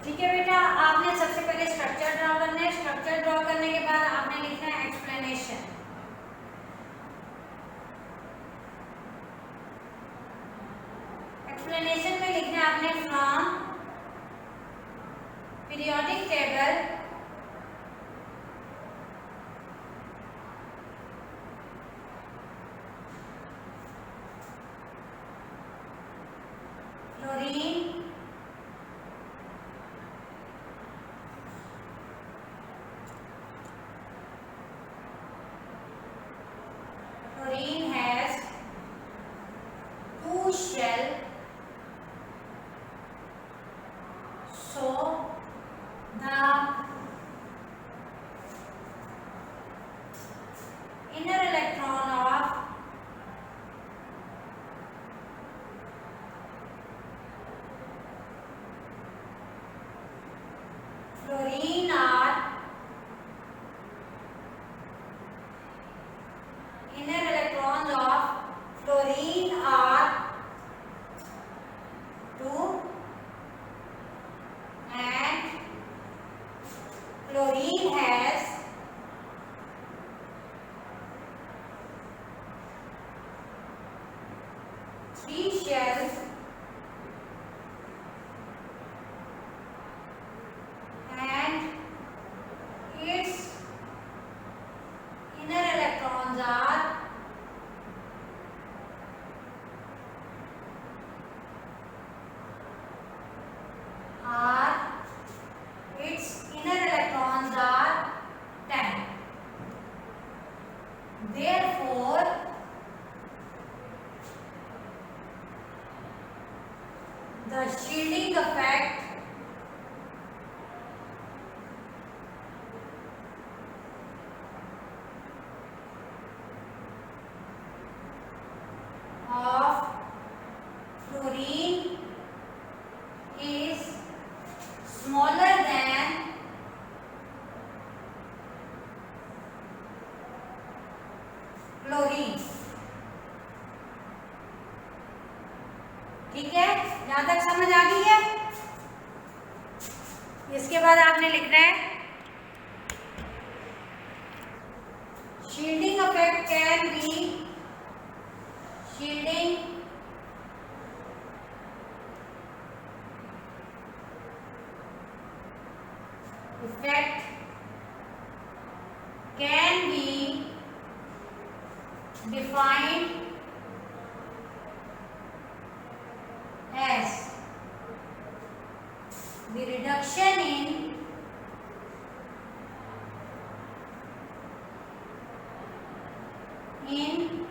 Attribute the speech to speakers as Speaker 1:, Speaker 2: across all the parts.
Speaker 1: ठीक है बेटा, आपने सबसे पहले स्ट्रक्चर ड्रॉ करना है। स्ट्रक्चर ड्रॉ करने के बाद आपने लिखना है एक्सप्लेनेशन। एक्सप्लेनेशन में लिखना है आपने from periodic table fluorine has two shell, so the inner electron of fluorine are inner electrons of fluorine are 2 and fluorine has three shells and its inner electrons are its inner electrons are 10. Therefore, the shielding effect of fluorine is smaller than chlorine. ठीक है, यहां तक समझ आ गई है। इसके बाद आपने लिखना है shielding effect can be shielding effect can be defined as the reduction in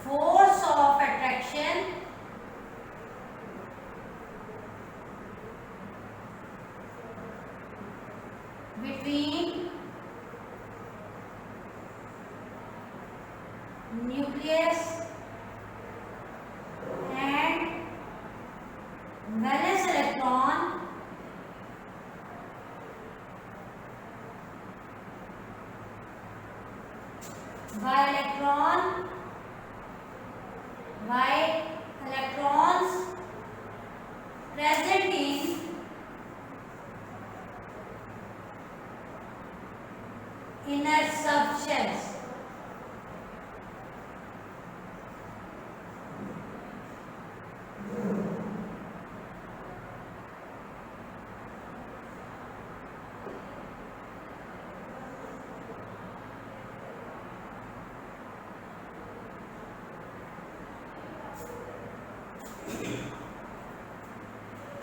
Speaker 1: force of attraction between nucleus and valence electron by electrons present in inner subshells.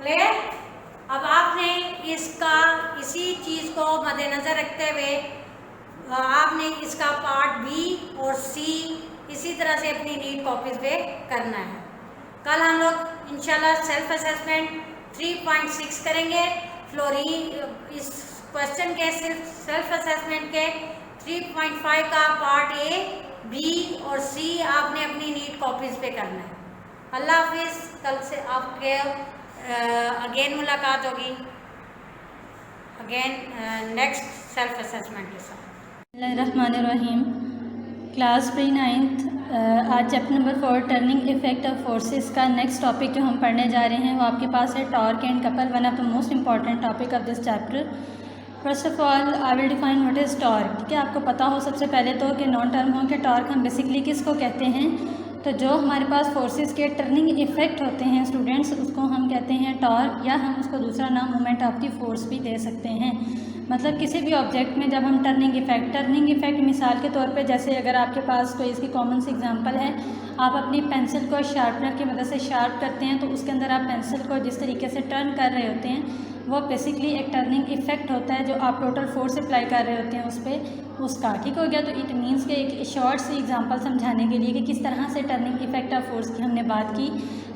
Speaker 1: Clear? अब आपने इसी चीज को मद्देनजर रखते हुए आपने इसका पार्ट बी और सी इसी तरह से अपनी नीट कॉपीज पे करना है। कल हम लोग इंशाल्लाह सेल्फ असेसमेंट 3.6 करेंगे। फ्लोरीन इस क्वेश्चन के सिर्फ सेल्फ असेसमेंट के 3.5 का पार्ट ए, बी और सी आपने अपनी नीट कॉपीज पे करना है। अल्लाह हाफिज़। कल से आपके अगेन मुलाकात होगी नेक्स्ट सेल्फ असेसमेंट के साथ।
Speaker 2: बिस्मिल्लाहिर्रहमानिर्रहीम। क्लास प्री 9th आज chapter number 4 turning effect of forces का नेक्स्ट टॉपिक जो हम पढ़ने जा रहे हैं वो आपके पास है torque and couple, one of the most important topic of this chapter. First of all I will define what is torque. ठीक है, आपको पता हो सबसे पहले तो कि नॉन टर्म हो कि टॉर्क हम बेसिकली किसको कहते हैं, तो जो हमारे पास फोर्सेस के टर्निंग इफेक्ट होते हैं स्टूडेंट्स, उसको हम कहते हैं टॉर्क, या हम उसको दूसरा नाम मोमेंट ऑफ द फोर्स भी दे सकते हैं। मतलब किसी भी ऑब्जेक्ट में जब हम टर्निंग इफेक्ट मिसाल के तौर पे, जैसे अगर आपके पास कोई इसकी कॉमन सी एग्जांपल है, आप अपनी पेंसिल को शार्पनर की मदद से शार्प करते हैं तो उसके अंदर आप पेंसिल को जिस तरीके से टर्न कर रहे होते हैं वो बेसिकली एक टर्निंग इफेक्ट होता है जो आप टोटल फोर्स अप्लाई कर रहे होते हैं उस पर, उसका। ठीक हो गया। तो इट मीन्स के एक शॉर्ट सी एग्जांपल समझाने के लिए कि किस तरह से टर्निंग इफेक्ट ऑफ फोर्स की हमने बात की,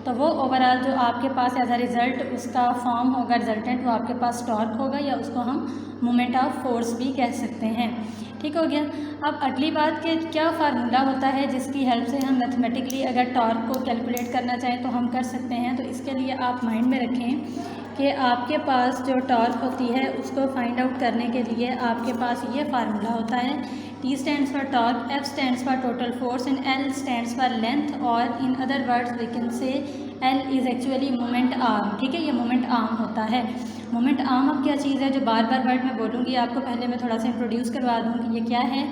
Speaker 2: तो वो ओवरऑल जो आपके पास एज अ रिज़ल्ट उसका फॉर्म होगा, रिजल्टेंट, वो आपके पास टॉर्क होगा, या उसको हम मोमेंट ऑफ फोर्स भी कह सकते हैं। ठीक हो गया। अब अगली बात कि क्या फार्मूला होता है जिसकी हेल्प से हम मैथमेटिकली अगर टॉर्क को कैलकुलेट करना चाहें तो हम कर सकते हैं। तो इसके लिए आप माइंड में रखें कि आपके पास जो टॉर्क होती है उसको फाइंड आउट करने के लिए आपके पास ये फार्मूला होता है, T stands for torque, F stands for total force and L stands for length, और in other words we can say L is actually moment arm. ठीक है, ये मोमेंट आर्म होता है। मोमेंट आर्म अब क्या चीज़ है, जो बार बार वर्ड मैं बोलूँगी आपको, पहले मैं थोड़ा सा इंट्रोड्यूस करवा दूँ कि ये क्या है।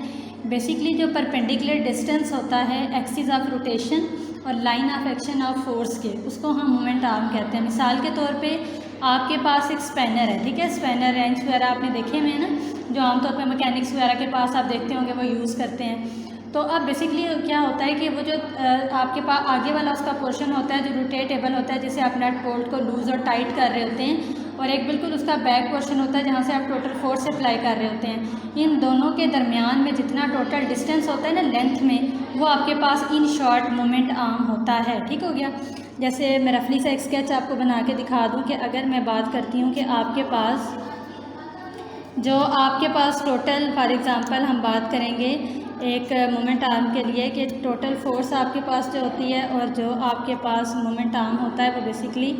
Speaker 2: बेसिकली जो परपेंडिकुलर डिस्टेंस होता है एक्सिस ऑफ रोटेशन और line of action of force के, उसको हम मोमेंट आर्म कहते हैं। मिसाल के तौर पे आपके पास एक स्पैनर है, ठीक है, स्पैनर रेंच वगैरह आपने देखे हुए हैं ना, जो आमतौर पे मैकेनिक्स वगैरह के पास आप देखते होंगे वो यूज़ करते हैं। तो अब बेसिकली क्या होता है कि वो जो आपके पास आगे वाला उसका पोर्शन होता है जो रोटेटेबल होता है, जिसे आप नट बोल्ट को लूज़ और टाइट कर रहे होते हैं, और एक बिल्कुल उसका बैक पोर्शन होता है जहाँ से आप टोटल फोर्स अप्लाई कर रहे होते हैं। इन दोनों के दरमियान में जितना टोटल डिस्टेंस होता है ना लेंथ में, वो आपके पास इन शॉर्ट मोमेंट आर्म होता है। ठीक हो गया। जैसे मैं रफली सा एक स्केच आपको बना के दिखा दूं कि अगर मैं बात करती हूं कि आपके पास टोटल, फॉर एग्ज़ाम्पल हम बात करेंगे एक मोमेंट आर्म के लिए कि टोटल फोर्स आपके पास जो होती है और जो आपके पास मोमेंट आर्म होता है वो बेसिकली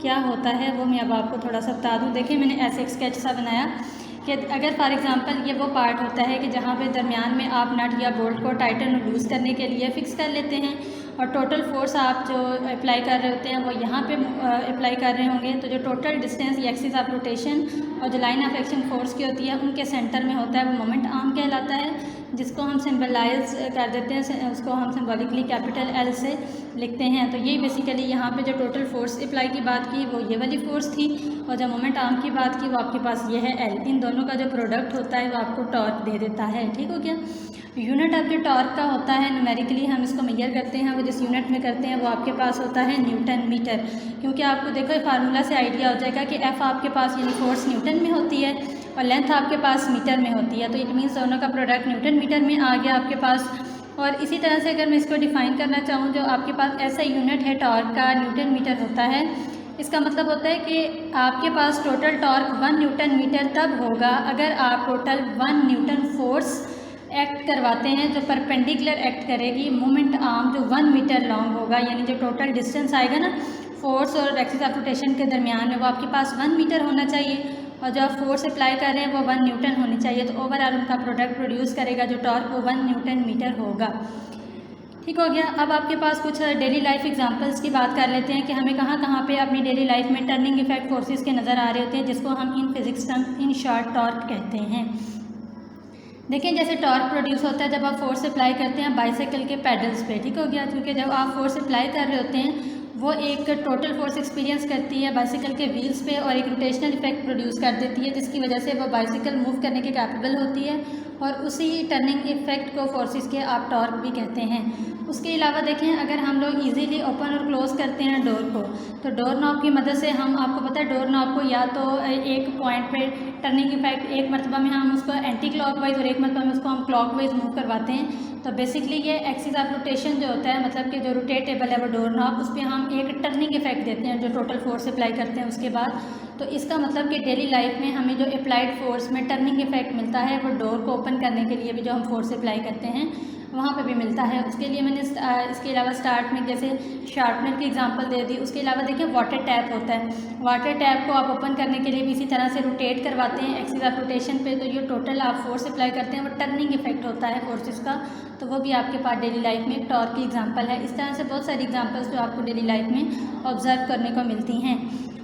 Speaker 2: क्या होता है, वो मैं अब आपको थोड़ा सा बता दूं। देखिए मैंने ऐसे एक स्केच सा बनाया कि अगर फॉर एग्ज़ाम्पल ये वो पार्ट होता है कि जहाँ पे दरमियान में आप नट या बोल्ट को टाइटन और लूज़ करने के लिए फ़िक्स कर लेते हैं, और टोटल फोर्स आप जो अप्लाई कर रहे होते हैं वो यहाँ पे अप्लाई कर रहे होंगे, तो जो टोटल डिस्टेंस या एक्सिस ऑफ रोटेशन और जो लाइन ऑफ एक्शन फोर्स की होती है उनके सेंटर में होता है, वो मोमेंट आर्म कहलाता है, जिसको हम सिंबलाइज कर देते हैं, उसको हम सिंबॉलिकली कैपिटल L से लिखते हैं। तो यही बेसिकली यहाँ पे जो टोटल फोर्स अप्लाई की बात की वो ये वाली फोर्स थी, और जो मोमेंट आर्म की बात की वो आपके पास ये है L। इन दोनों का जो प्रोडक्ट होता है वो आपको टॉर्क दे देता है। ठीक हो गया। यूनिट ऑफ द टॉर्क का होता है, न्यूमेरिकली हम इसको मेजर करते हैं, वो जिस यूनिट में करते हैं वो आपके पास होता है न्यूटन मीटर। क्योंकि आपको देखो फार्मूला से आइडिया हो जाएगा कि F आपके पास यानी फोर्स न्यूटन में होती है और लेंथ आपके पास मीटर में होती है, तो इट मीन्स दोनों का प्रोडक्ट न्यूटन मीटर में आ गया आपके पास। और इसी तरह से अगर मैं इसको डिफ़ाइन करना चाहूँ, जो आपके पास ऐसा यूनिट है टॉर्क का, न्यूटन मीटर होता है। इसका मतलब होता है कि आपके पास टोटल टॉर्क 1 न्यूटन मीटर तब होगा अगर आप टोटल 1 न्यूटन फोर्स एक्ट करवाते हैं जो परपेंडिकुलर एक्ट करेगी मोमेंट आर्म जो 1 मीटर लॉन्ग होगा, यानी जो टोटल डिस्टेंस आएगा ना फोर्स और एक्सिस ऑफ रोटेशन के दरमियान में, वो आपके पास 1 मीटर होना चाहिए, और जो आप फोर्स अप्लाई कर रहे हैं वो 1 न्यूटन होनी चाहिए। तो ओवरऑल उनका प्रोडक्ट प्रोड्यूस करेगा जो टॉर्क वो 1 न्यूटन मीटर होगा। ठीक हो गया। अब आपके पास कुछ डेली लाइफ एग्जांपल्स की बात कर लेते हैं कि हमें कहाँ कहाँ पे अपनी डेली लाइफ में टर्निंग इफेक्ट फोर्सेस के नज़र आ रहे होते हैं, जिसको हम in physics term in short torque कहते हैं। देखिए जैसे टॉर्क प्रोड्यूस होता है जब आप फोर्स अप्लाई करते हैं बाइसाइकिल के पैडल्स पे। ठीक हो गया। क्योंकि जब आप फोर्स अप्लाई कर रहे होते हैं वो एक टोटल फोर्स एक्सपीरियंस करती है बाइसाइकिल के व्हील्स पे और एक रोटेशनल इफेक्ट प्रोड्यूस कर देती है, जिसकी वजह से वो बाइसाइकिल मूव करने के कैपेबल होती है, और उसी टर्निंग इफेक्ट को फोर्सेस के आप टॉर्क भी कहते हैं। उसके अलावा देखें अगर हम लोग इजीली ओपन और क्लोज़ करते हैं डोर को, तो डोर नॉब की मदद से हम, आपको पता है डोर नॉब को या तो एक पॉइंट पे टर्निंग इफेक्ट एक मरतबा में हम उसको एंटी क्लॉकवाइज और एक मरतबा में उसको हम क्लॉकवाइज मूव करवाते हैं। तो बेसिकली ये एक्सिस ऑफ रोटेशन जो होता है, मतलब कि जो रोटेटेबल है वो डोर नॉब, उस पर हम एक टर्निंग इफेक्ट देते हैं जो टोटल फोर्स अप्लाई करते हैं उसके बाद। तो इसका मतलब कि डेली लाइफ में हमें जो अप्लाइड फोर्स में टर्निंग इफेक्ट मिलता है वो डोर को ओपन करने के लिए भी जो हम फोर्स अप्लाई करते हैं वहाँ पे भी मिलता है। उसके लिए मैंने इसके अलावा स्टार्ट में जैसे शार्पनर की एग्जांपल दे दी। उसके अलावा देखिए वाटर टैप होता है, वाटर टैप को आप ओपन करने के लिए भी इसी तरह से रोटेट करवाते हैं एक्सिस ऑफ रोटेशन पे, तो ये टोटल आप फोर्स अप्लाई करते हैं, वो टर्निंग इफेक्ट होता है फोर्सेस का, तो वो भी आपके पास डेली लाइफ में टॉर्क की एग्जांपल है। इस तरह से बहुत सारी एग्जांपल्स जो आपको डेली लाइफ में ऑब्जर्व करने को मिलती हैं।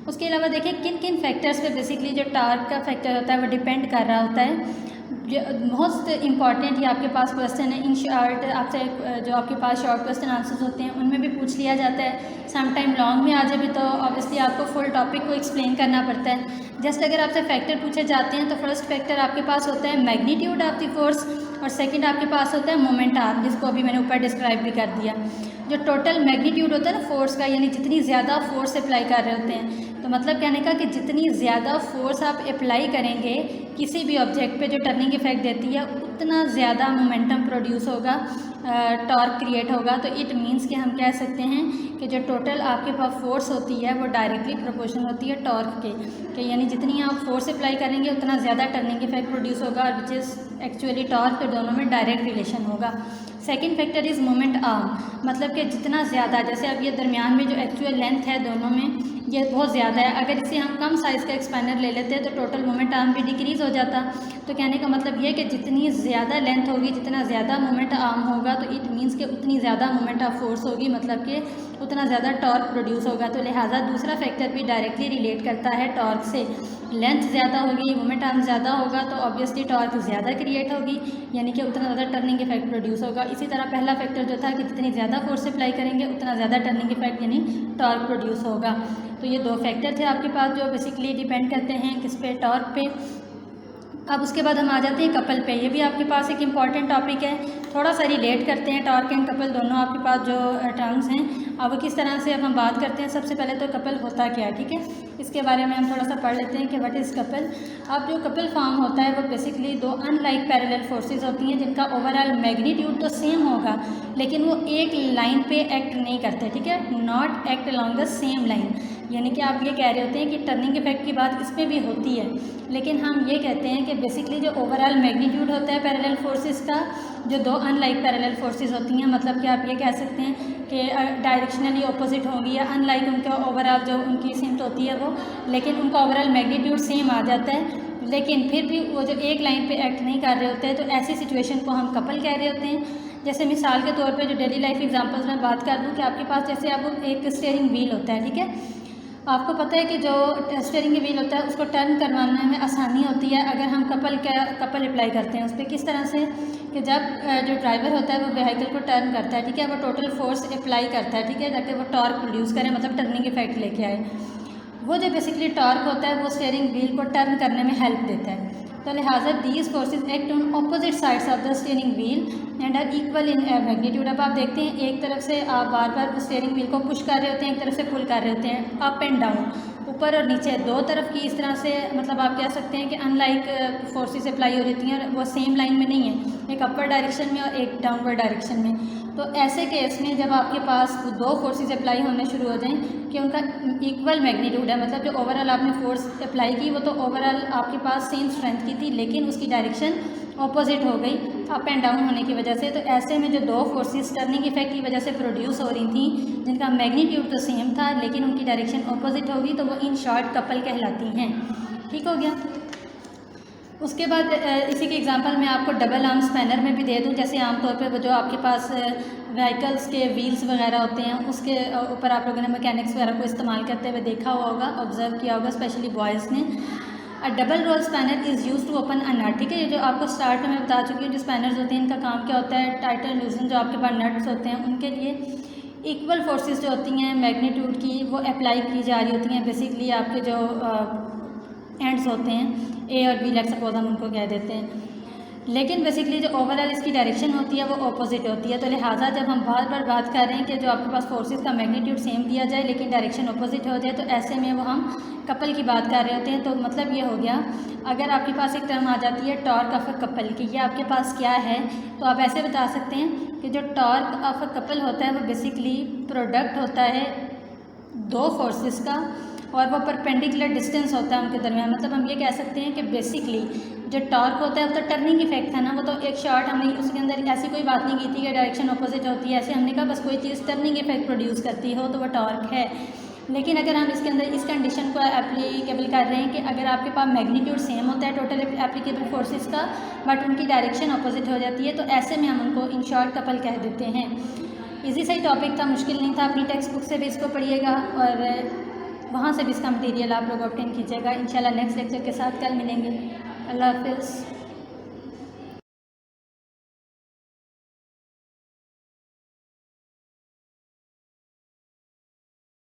Speaker 2: उसके अलावा देखिए किन किन फैक्टर्स पे बेसिकली जो टॉर्क का फैक्टर होता है वो डिपेंड कर रहा होता है। मोस्ट इम्पॉर्टेंट ये आपके पास क्वेश्चन है। इन शॉर्ट आपसे जो आपके पास शॉर्ट क्वेश्चन आंसर्स होते हैं उनमें भी पूछ लिया जाता है। सम टाइम लॉन्ग में आ जाए भी तो ऑब्वियसली आपको फुल टॉपिक को एक्सप्लेन करना पड़ता है। जस्ट अगर आपसे फैक्टर पूछे जाते हैं तो फर्स्ट फैक्टर आपके पास होता है मैग्नीट्यूड ऑफ द फोर्स, और सेकंड आपके पास होता है मोमेंट आर्म, जिसको अभी मैंने ऊपर डिस्क्राइब भी कर दिया। जो टोटल मैग्नीट्यूड होता है ना फोर्स का, यानी जितनी ज़्यादा फोर्स अप्लाई कर रहे होते हैं, तो मतलब कहने का कि जितनी ज़्यादा फोर्स आप अप्लाई करेंगे किसी भी ऑब्जेक्ट पे जो टर्निंग इफेक्ट देती है, उतना ज़्यादा मोमेंटम प्रोड्यूस होगा, टॉर्क क्रिएट होगा। तो इट मीन्स कि हम कह सकते हैं कि जो टोटल आपके पास फोर्स होती है वो डायरेक्टली प्रोपोर्शनल होती है टॉर्क के, कि यानी जितनी आप फोर्स अप्लाई करेंगे उतना ज़्यादा टर्निंग इफेक्ट प्रोड्यूस होगा, और विच इज़ एक्चुअली टॉर्क, तो दोनों में डायरेक्ट रिलेशन होगा। Second factor is moment arm, मतलब कि जितना ज़्यादा, जैसे अब ये दरमियान में जो एक्चुअल लेंथ है दोनों में ये बहुत ज़्यादा है, अगर इसे हम कम साइज़ का एक्सपैंडर ले लेते हैं तो टोटल मोमेंट आर्म भी डिक्रीज़ हो जाता। तो कहने का मतलब ये है कि जितनी ज़्यादा लेंथ होगी, जितना ज़्यादा मोमेंट आर्म होगा, तो इट मीन्स कि उतनी ज़्यादा मोमेंट ऑफ फोर्स होगी, मतलब कि उतना ज़्यादा टॉर्क प्रोड्यूस होगा। तो लिहाजा दूसरा फैक्टर भी डायरेक्टली रिलेट करता है टॉर्क से। लेंथ ज़्यादा होगी, मोमेंट आर्म ज़्यादा होगा, तो ऑब्वियसली टॉर्क ज़्यादा क्रिएट होगी, यानी कि उतना ज़्यादा टर्निंग इफेक्ट प्रोड्यूस होगा। इसी तरह पहला फैक्टर जो था कि जितनी ज़्यादा फोर्स अप्लाई करेंगे उतना ज़्यादा टर्निंग इफेक्ट यानी टॉर्क प्रोड्यूस होगा। तो ये दो फैक्टर थे आपके पास जो बेसिकली डिपेंड करते हैं किस पे, टॉर्क पे। अब उसके बाद हम आ जाते हैं कपल पे। ये भी आपके पास एक इम्पॉर्टेंट टॉपिक है, थोड़ा सा रिलेट करते हैं टॉर्क एंड कपल दोनों आपके पास जो टर्म्स हैं। अब किस तरह से अब हम बात करते हैं, सबसे पहले तो कपल होता क्या है, ठीक है, इसके बारे में हम थोड़ा सा पढ़ लेते हैं कि व्हाट इज़ कपल। अब जो कपल फॉर्म होता है वो बेसिकली दो अनलाइक पैरेलल फोर्सेस होती हैं जिनका ओवरऑल मैग्नीट्यूड तो सेम होगा, लेकिन वो एक लाइन पे एक्ट नहीं करते, ठीक है, not act along the same line. यानी कि आप ये कह रहे होते हैं कि टर्निंग इफेक्ट की बात इस पर भी होती है, लेकिन हम ये कहते हैं कि बेसिकली जो ओवरऑल मैग्नीट्यूड होता है पैरेलल फोर्सेस का, जो दो अनलाइक पैरेलल फोर्सेस होती हैं, मतलब कि आप ये कह सकते हैं कि डायरेक्शनली ऑपोजिट होंगी या अनलाइक उनका ओवरऑल जो उनकी सिमत होती है वो, लेकिन उनका ओवरऑल मैग्नीट्यूड सेम आ जाता है, लेकिन फिर भी वो जो एक लाइन पे एक्ट नहीं कर रहे होते हैं, तो ऐसी सिचुएशन को हम कपल कह रहे होते हैं। जैसे मिसाल के तौर पे जो डेली लाइफ एग्जांपल्स में बात कर दूं कि आपके पास जैसे अब एक स्टीयरिंग व्हील होता है, ठीक है, आपको पता है कि जो स्टीयरिंग व्हील होता है उसको टर्न करवाने में आसानी होती है अगर हम कपल अप्लाई करते हैं उस पर। किस तरह से कि जब जो ड्राइवर होता है वो व्हीकल को टर्न करता है, ठीक है, वो टोटल फोर्स अप्लाई करता है, ठीक है, ताकि वो टॉर्क प्रोड्यूस करे, मतलब टर्निंग इफेक्ट लेके आए। वो जो बेसिकली टॉर्क होता है वो स्टीयरिंग व्हील को टर्न करने में हेल्प देता है। तो लिहाजा these forces act on opposite sides of the steering wheel and are equal in magnitude. अब आप देखते हैं एक तरफ से आप बार बार स्टीयरिंग व्हील को पुश कर रहे होते हैं, एक तरफ से पुल कर रहे होते हैं, अप एंड डाउन, ऊपर और नीचे, दो तरफ की इस तरह से, मतलब आप कह सकते हैं कि अनलाइक फोर्सेस अप्लाई हो रही हैं, वो सेम लाइन में नहीं है, एक अपर डायरेक्शन में और एक डाउनवर्ड डायरेक्शन में। तो ऐसे केस में जब आपके पास दो फोर्सेस अप्लाई होने शुरू हो जाएं कि उनका इक्वल मैग्नीट्यूड है, मतलब जो ओवरऑल आपने फोर्स अप्लाई की वो तो ओवरऑल आपके पास सेम स्ट्रेंथ की थी, लेकिन उसकी डायरेक्शन ऑपोजिट हो गई अप एंड डाउन होने की वजह से। तो ऐसे में जो दो फोर्सेस टर्निंग इफेक्ट की वजह से प्रोड्यूस हो रही थी, जिनका मैग्नीट्यूड तो सेम था लेकिन उनकी डायरेक्शन ऑपोजिट होगी, तो वो इन शॉर्ट कपल कहलाती हैं। ठीक हो गया। उसके बाद इसी के एग्जांपल मैं आपको डबल आर्म स्पैनर में भी दे दूं। जैसे आमतौर पे वो जो आपके पास व्हीकल्स के व्हील्स वगैरह होते हैं उसके ऊपर आप लोगों ने मैकेनिक्स वगैरह को इस्तेमाल करते हुए देखा हुआ होगा, ऑब्जर्व किया होगा, स्पेशली बॉयज़ ने। A double roll spanner is use to open a nut. ठीक है, ये जो आपको स्टार्ट में बता चुकी हूँ, जो स्पैनर्स होते हैं इनका काम क्या होता है, टाइटन लूजन जो आपके पास नट्स होते हैं उनके लिए इक्वल फोर्सेस जो होती हैं मैग्नीट्यूड की वो अप्लाई की जा रही होती हैं। बेसिकली आपके जो एंड्स होते हैं ए और बी, लेट्स सपोज हम उनको कह देते हैं, लेकिन बेसिकली जो ओवरऑल इसकी डायरेक्शन होती है वो ऑपोजिट होती है। तो लिहाजा जब हम बार बार बात कर रहे हैं कि जो आपके पास फोर्सेस का मैग्नीट्यूड सेम दिया जाए लेकिन डायरेक्शन ऑपोजिट हो जाए, तो ऐसे में वो हम कपल की बात कर रहे होते हैं। तो मतलब ये हो गया, अगर आपके पास एक टर्म आ जाती है टॉर्क ऑफ अ कपल की, ये आपके पास क्या है, तो आप ऐसे बता सकते हैं कि जो टॉर्क ऑफ अ कपल होता है वो बेसिकली प्रोडक्ट होता है दो फोर्सेस का और वो परपेंडिकुलर डिस्टेंस होता है उनके दरमियान। मतलब हम ये कह सकते हैं कि बेसिकली जो टॉर्क होता है वो तो टर्निंग इफेक्ट था ना, वो तो एक शॉर्ट हमने उसके अंदर ऐसी कोई बात नहीं की थी कि डायरेक्शन अपोजिट होती है, ऐसे हमने कहा बस कोई चीज़ टर्निंग इफेक्ट प्रोड्यूस करती हो तो वो टॉर्क है। लेकिन अगर हम इसके अंदर इस कंडीशन को एप्लीकेबल कर रहे हैं कि अगर आपके पास मैग्नीट्यूड सेम होता है टोटल एप्लीकेबल फोर्सेस का बट उनकी डायरेक्शन अपोजिट हो जाती है, तो ऐसे में हम उनको इन शॉर्ट कपल कह देते हैं। इजी सा ही टॉपिक था, मुश्किल नहीं था। अपनी टेक्स्ट बुक से भी इसको पढ़िएगा और वहाँ से भी इसका मटीरियल आप लोग ऑब्टेन कीजिएगा। इंशाल्लाह नेक्स्ट लेक्चर के साथ कल मिलेंगे। अल्लाह हाफ़िज़।